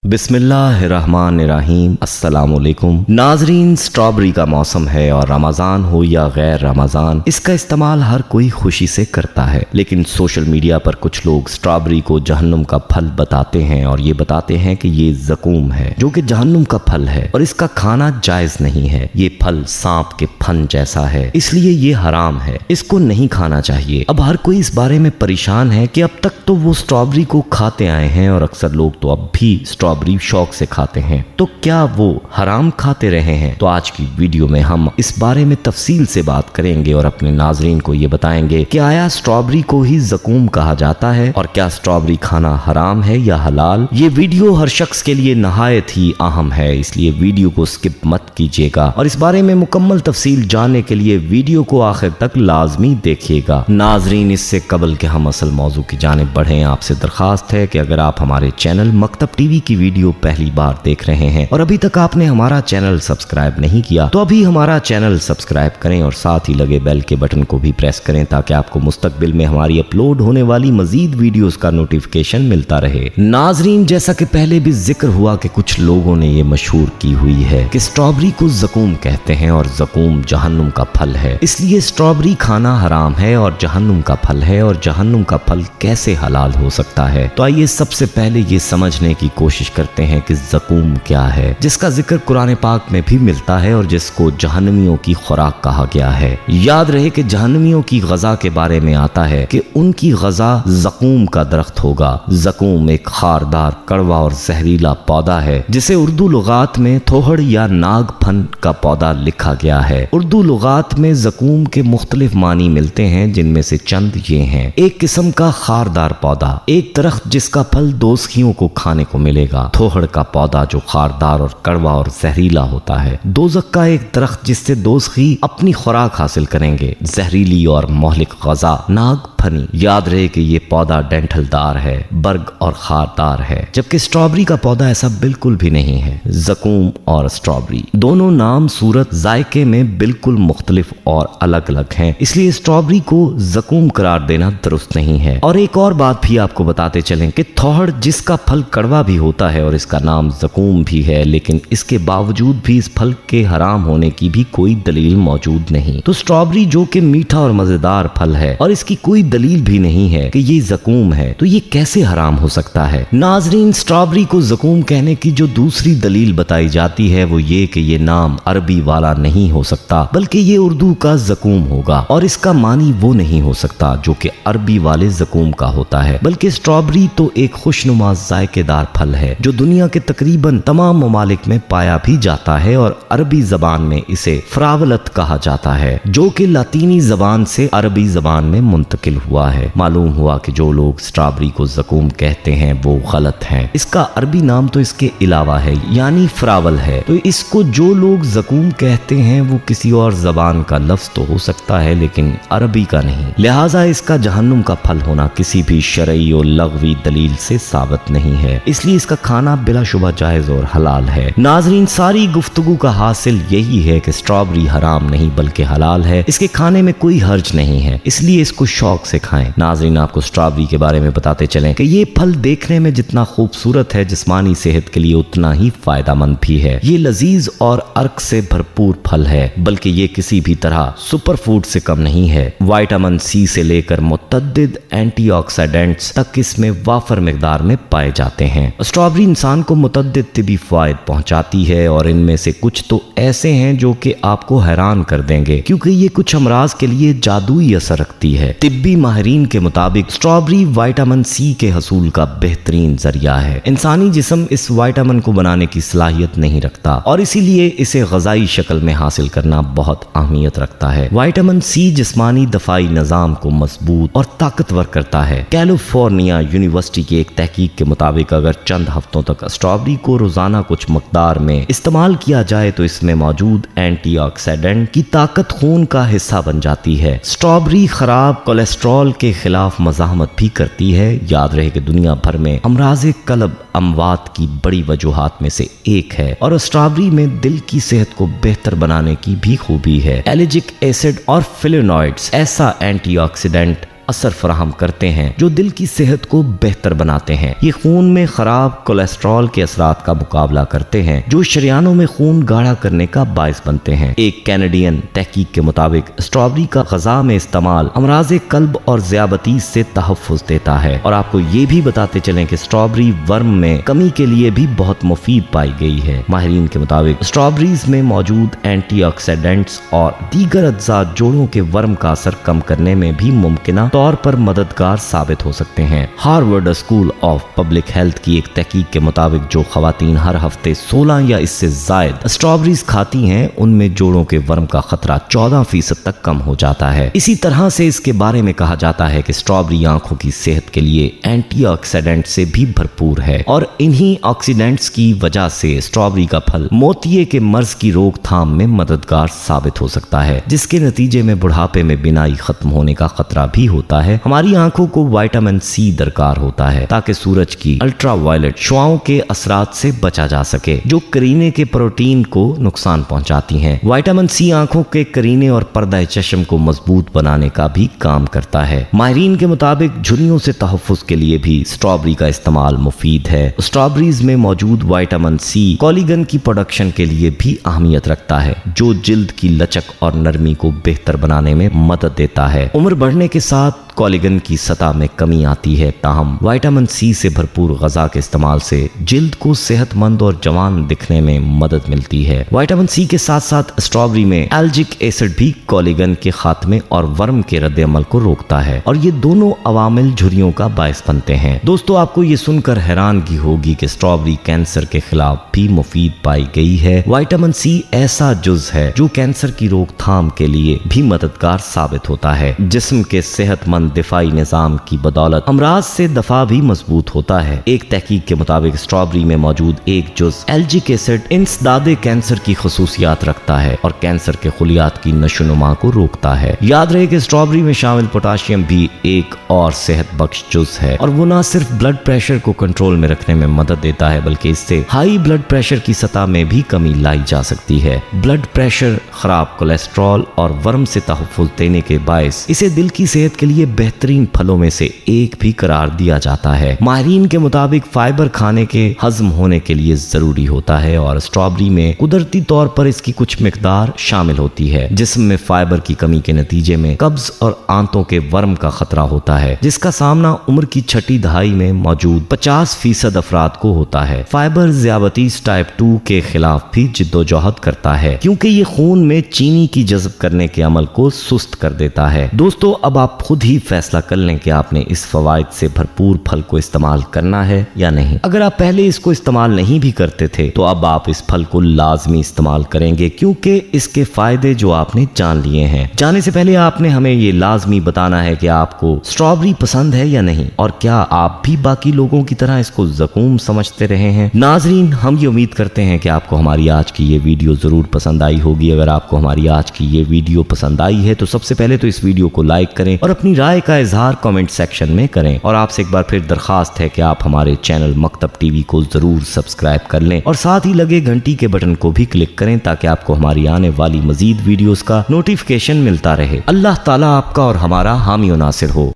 बिस्मिल्लाहिर्रहमानिर्रहीम। अस्सलाम वालेकुम नाजरीन, स्ट्रॉबेरी का मौसम है और रमज़ान हो या गैर रमज़ान, इसका इस्तेमाल हर कोई खुशी से करता है। लेकिन सोशल मीडिया पर कुछ लोग स्ट्रॉबेरी को जहन्नुम का फल बताते हैं और ये बताते हैं कि ये ज़कूम है जो कि जहन्नुम का फल है और इसका खाना जायज़ नहीं है। ये फल सांप के फन जैसा है, इसलिए ये हराम है, इसको नहीं खाना चाहिए। अब हर कोई इस बारे में परेशान है कि अब तक तो वो स्ट्रॉबेरी को खाते आए हैं और अक्सर लोग तो अब भी स्ट्रॉबेरी शौक से खाते हैं, तो क्या वो हराम खाते रहे हैं? तो आज की वीडियो में हम इस बारे में तफसील से बात करेंगे और अपने नाजरीन को ये बताएंगे कि आया स्ट्रॉबेरी को ही ज़कूम कहा जाता है और क्या स्ट्रॉबेरी खाना हराम है या हलाल। ये वीडियो हर शख्स के लिए नहायत ही अहम है, इसलिए वीडियो को स्किप मत कीजिएगा और इस बारे में मुकम्मल तफसील जानने के लिए वीडियो को आखिर तक लाजमी देखिएगा। नाजरीन, इससे कबल के हम असल मौजू की जानिब बढ़ें, आपसे दरखास्त है कि अगर आप हमारे चैनल मकतब टीवी की वीडियो पहली बार देख रहे हैं और अभी तक आपने हमारा चैनल सब्सक्राइब नहीं किया तो अभी हमारा चैनल सब्सक्राइब करें और साथ ही लगे बेल के बटन को भी प्रेस करें ताकि आपको मुस्तकबिल में हमारी अपलोड होने वाली मजीद वीडियोस का नोटिफिकेशन मिलता रहे। नाजरीन, जैसा कि पहले भी जिक्र हुआ कि कुछ लोगों ने ये मशहूर की हुई है कि स्ट्रॉबेरी को ज़कूम कहते हैं और ज़कूम जहन्नुम का फल है, इसलिए स्ट्रॉबेरी खाना हराम है और जहन्नुम का फल है और जहन्नुम का फल कैसे हलाल हो सकता है। तो आइए सबसे पहले ये समझने की कोशिश करते हैं कि ज़कूम क्या है, जिसका जिक्र कुरान पाक में भी मिलता है और जिसको जहन्नमियों की खुराक कहा गया है। याद रहे कि जहन्नमियों की ग़ज़ा के बारे में आता है कि उनकी ग़ज़ा ज़कूम का दरख्त होगा। ज़कूम एक खारदार, कड़वा और जहरीला पौधा है जिसे उर्दू लुगात में थोहड़ या नाग फन का पौधा लिखा गया है। उर्दू लुगात में ज़कूम के मुख्तलिफ मानी मिलते हैं, जिनमें से चंद ये हैं। एक किस्म का खारदार पौधा, एक दरख्त जिसका फल दोज़खियों को खाने को मिलेगा। थोहड़ का पौधा जो खारदार और कड़वा और जहरीला होता है। दोज़ख का एक दरख्त जिससे दोज़खी अपनी खुराक हासिल करेंगे, जहरीली और मोहलिक ग़ज़ा। नाग फनी, याद रहे कि ये पौधा डेंठलदार है, बर्ग और खारदार है, जबकि स्ट्रॉबेरी का पौधा ऐसा बिल्कुल भी नहीं है। ज़कूम और स्ट्रॉबेरी दोनों नाम, सूरत, जायके में बिल्कुल मुख्तलिफ और अलग अलग हैं, इसलिए स्ट्रॉबेरी को ज़कूम करार देना दुरुस्त नहीं है। और एक और बात भी आपको बताते चलें कि थोहड़ जिसका फल कड़वा भी होता है और इसका नाम ज़कूम भी है, लेकिन इसके बावजूद भी इस फल के हराम होने की भी कोई दलील मौजूद नहीं। तो स्ट्रॉबेरी जो कि मीठा और मजेदार फल है और इसकी कोई दलील भी नहीं है कि ये ज़कूम है, तो ये कैसे हराम हो सकता है? नाजरीन, स्ट्रॉबेरी को ज़कूम कहने की जो दूसरी दलील बताई जाती है वो ये कि ये नाम अरबी वाला नहीं हो सकता, बल्कि ये उर्दू का ज़कूम होगा और इसका मानी वो नहीं हो सकता जो कि अरबी वाले ज़कूम का होता है, बल्कि स्ट्रॉबेरी तो एक खुशनुमा जायकेदार फल है जो दुनिया के तकरीबन तमाम ममालिक में पाया भी जाता है और अरबी जबान में इसे फ्रावलत कहा जाता है, जो कि लातीनी जबान से अरबी जबान में मुंतकिल हुआ है। मालूम हुआ कि जो लोग स्ट्रॉबेरी को ज़कूम कहते हैं वो गलत हैं। इसका अरबी नाम तो इसके अलावा है, यानी फ्रावल है। तो इसको जो लोग ज़कूम कहते हैं वो किसी और जबान का लफ्ज तो हो सकता है, लेकिन अरबी का नहीं। लिहाजा इसका जहन्नुम का फल होना किसी भी शरई और लग़वी दलील से साबित नहीं है, इसलिए इसका खाना बिलाशुबा जायज़ और हलाल है। नाजरीन, सारी गुफ्तगू का हासिल यही है कि स्ट्रॉबेरी हराम नहीं बल्कि हलाल है। इसके खाने में कोई हर्ज नहीं है, इसलिए इसको शौक से खाएं। नाजरीन, आपको स्ट्रॉबेरी के बारे में बताते चलें कि ये फल देखने में जितना खूबसूरत है, जिस्मानी सेहत के लिए उतना ही फायदेमंद भी है। ये लजीज और अर्क से भरपूर फल है, बल्कि ये किसी भी तरह सुपर फूड से कम नहीं है। विटामिन सी से लेकर मुतअद्दिद एंटीऑक्सीडेंट्स तक इसमें वाफर मिकदार में पाए जाते हैं। स्ट्रॉबेरी इंसान को मुतअद्दिद तिबी फायद पहुंचाती है और इनमें से कुछ तो ऐसे हैं जो कि आपको हैरान कर देंगे, क्योंकि ये कुछ अमराज के लिए जादुई असर रखती है। तिब्बी माहिरीन के मुताबिक स्ट्रॉबेरी विटामिन सी के हसूल का बेहतरीन जरिया है। इंसानी जिस्म इस विटामिन को बनाने की सलाहियत नहीं रखता और इसीलिए इसे ग़ज़ाई शक्ल में हासिल करना बहुत अहमियत रखता है। विटामिन सी जिस्मानी दफाई निज़ाम को मजबूत और ताकतवर करता है। कैलिफोर्निया यूनिवर्सिटी की एक तहकीक के मुताबिक अगर चंद हफ्तों तक स्ट्रॉबेरी को रोजाना कुछ मकदार में इस्तेमाल किया जाए तो इसमें मौजूद एंटीऑक्सीडेंट की ताकत खून का हिस्सा बन जाती है। स्ट्रॉबेरी खराब कोलेस्ट्रॉल के खिलाफ मज़ाहमत भी करती है। याद रहे कि दुनिया भर में अमराज़े कल्ब अमवात की बड़ी वजूहात में से एक है और स्ट्रॉबेरी में दिल की सेहत को बेहतर बनाने की भी खूबी है। एलिजिक एसिड और फ्लेवोनॉइड्स ऐसा एंटीऑक्सीडेंट اثر فراہم کرتے ہیں جو دل کی صحت کو بہتر بناتے ہیں۔ یہ خون میں خراب کولیسٹرول کے اثرات کا مقابلہ کرتے ہیں جو شریانوں میں خون گاڑھا کرنے کا باعث بنتے ہیں۔ ایک کینیڈین تحقیق کے مطابق اسٹرابری کا غذا میں استعمال امراض قلب اور ذیابیطس سے تحفظ دیتا ہے، اور آپ کو یہ بھی بتاتے چلیں کہ اسٹرابری ورم میں کمی کے لیے بھی بہت مفید پائی گئی ہے۔ ماہرین کے مطابق اسٹرابریز میں موجود اینٹی آکسیڈنٹس اور دیگر اجزاء جوڑوں کے ورم کا اثر کم کرنے میں بھی ممکنہ طور پر مددگار ثابت ہو سکتے ہیں۔ Harvard school of public health کی ایک تحقیق کے مطابق جو خواتین ہر ہفتے 16 یا اس سے زائد اسٹرابریز کھاتی ہیں ان میں جوڑوں کے ورم کا خطرہ 14% تک کم ہو جاتا ہے۔ اسی طرح سے اس کے بارے میں کہا جاتا ہے کہ اسٹرابری آنکھوں کی صحت کے لیے اینٹی آکسیڈنٹ سے بھی بھرپور ہے، اور انہی آکسیڈنٹس کی وجہ سے اسٹرابری کا پھل موتیے کے مرض کی روک تھام میں مددگار ثابت ہو سکتا ہے، جس کے نتیجے میں بڑھاپے میں بینائی ختم ہونے کا خطرہ بھی ہوتا ہے۔ ہماری آنکھوں کو وٹامن سی درکار ہوتا ہے تاکہ سورج کی الٹرا وائلٹ شعاؤں کے اثرات سے بچا جا سکے جو قرینے کے پروٹین کو نقصان پہنچاتی ہیں۔ وٹامن سی آنکھوں کے قرینے اور پردہ چشم کو مضبوط بنانے کا بھی کام کرتا ہے۔ ماہرین کے مطابق جھریوں سے تحفظ کے لیے بھی اسٹرابری کا استعمال مفید ہے۔ اسٹرابریز میں موجود وٹامن سی کولیگن کی پروڈکشن کے لیے بھی اہمیت رکھتا ہے جو جلد کی لچک اور نرمی کو بہتر بنانے میں مدد دیتا ہے۔ عمر بڑھنے کے ساتھ کولیگن کی سطح میں کمی آتی ہے، تاہم وٹامن سی سے بھرپور غذا کے استعمال سے جلد کو صحت مند اور جوان دکھنے میں مدد ملتی ہے۔ وٹامن سی کے ساتھ ساتھ اسٹرابری میں ایلجک ایسڈ بھی کولیگن کے خاتمے اور ورم کے رد عمل کو روکتا ہے، اور یہ دونوں عوامل جھریوں کا باعث بنتے ہیں۔ دوستو، آپ کو یہ سن کر حیرانگی ہوگی کہ اسٹرابری کینسر کے خلاف بھی مفید پائی گئی ہے۔ وٹامن سی ایسا جز ہے جو کینسر کی روک تھام کے لیے بھی مددگار ثابت ہوتا ہے۔ جسم کے صحت مند دفاعی نظام کی بدولت امراض سے دفاع بھی مضبوط ہوتا ہے۔ ایک تحقیق کے مطابق اسٹرابری میں موجود ایک جز ایلجک ایسڈ انسداد کینسر کی خصوصیات رکھتا ہے اور کینسر کے خلیات کی نشو و نما کو روکتا ہے۔ یاد رہے کہ اسٹرابری میں شامل پوٹاشیم بھی ایک اور صحت بخش جز ہے، اور وہ نہ صرف بلڈ پریشر کو کنٹرول میں رکھنے میں مدد دیتا ہے بلکہ اس سے ہائی بلڈ پریشر کی سطح میں بھی کمی لائی جا سکتی ہے۔ بلڈ پریشر، خراب کولیسٹرول اور ورم سے تحفظ دینے کے باعث اسے دل کی صحت کے لیے بہترین پھلوں میں سے ایک بھی قرار دیا جاتا ہے۔ ماہرین کے مطابق فائبر کھانے کے ہضم ہونے کے لیے ضروری ہوتا ہے، اور اسٹرابری میں قدرتی طور پر اس کی کچھ مقدار شامل ہوتی ہے۔ جسم میں فائبر کی کمی کے نتیجے میں قبض اور آنتوں کے ورم کا خطرہ ہوتا ہے، جس کا سامنا عمر کی چھٹی دہائی میں موجود 50% افراد کو ہوتا ہے۔ فائبر ذیابیطس ٹائپ 2 کے خلاف بھی جدوجہد کرتا ہے کیونکہ یہ خون میں چینی کی جذب کرنے کے عمل کو سست کر دیتا ہے۔ دوستو، اب آپ خود ہی فیصلہ کر لیں کہ آپ نے اس فوائد سے بھرپور پھل کو استعمال کرنا ہے یا نہیں۔ اگر آپ پہلے اس کو استعمال نہیں بھی کرتے تھے تو اب آپ اس پھل کو لازمی استعمال کریں گے، کیونکہ اس کے فائدے جو آپ نے جان لیے ہیں۔ جانے سے پہلے آپ نے ہمیں یہ لازمی بتانا ہے کہ آپ کو اسٹرابری پسند ہے یا نہیں، اور کیا آپ بھی باقی لوگوں کی طرح اس کو زقوم سمجھتے رہے ہیں۔ ناظرین، ہم یہ امید کرتے ہیں کہ آپ کو ہماری آج کی یہ ویڈیو ضرور پسند آئی ہوگی۔ اگر آپ کو ہماری آج کی یہ ویڈیو پسند آئی ہے تو سب سے پہلے تو اس ویڈیو کو لائک کریں اور اپنی رائے کا اظہار کمنٹ سیکشن میں کریں، اور آپ سے ایک بار پھر درخواست ہے کہ آپ ہمارے چینل مکتب ٹی وی کو ضرور سبسکرائب کر لیں، اور ساتھ ہی لگے گھنٹی کے بٹن کو بھی کلک کریں تاکہ آپ کو ہماری آنے والی مزید ویڈیوز کا نوٹیفیکیشن ملتا رہے۔ اللہ تعالیٰ آپ کا اور ہمارا حامی و ناصر ہو۔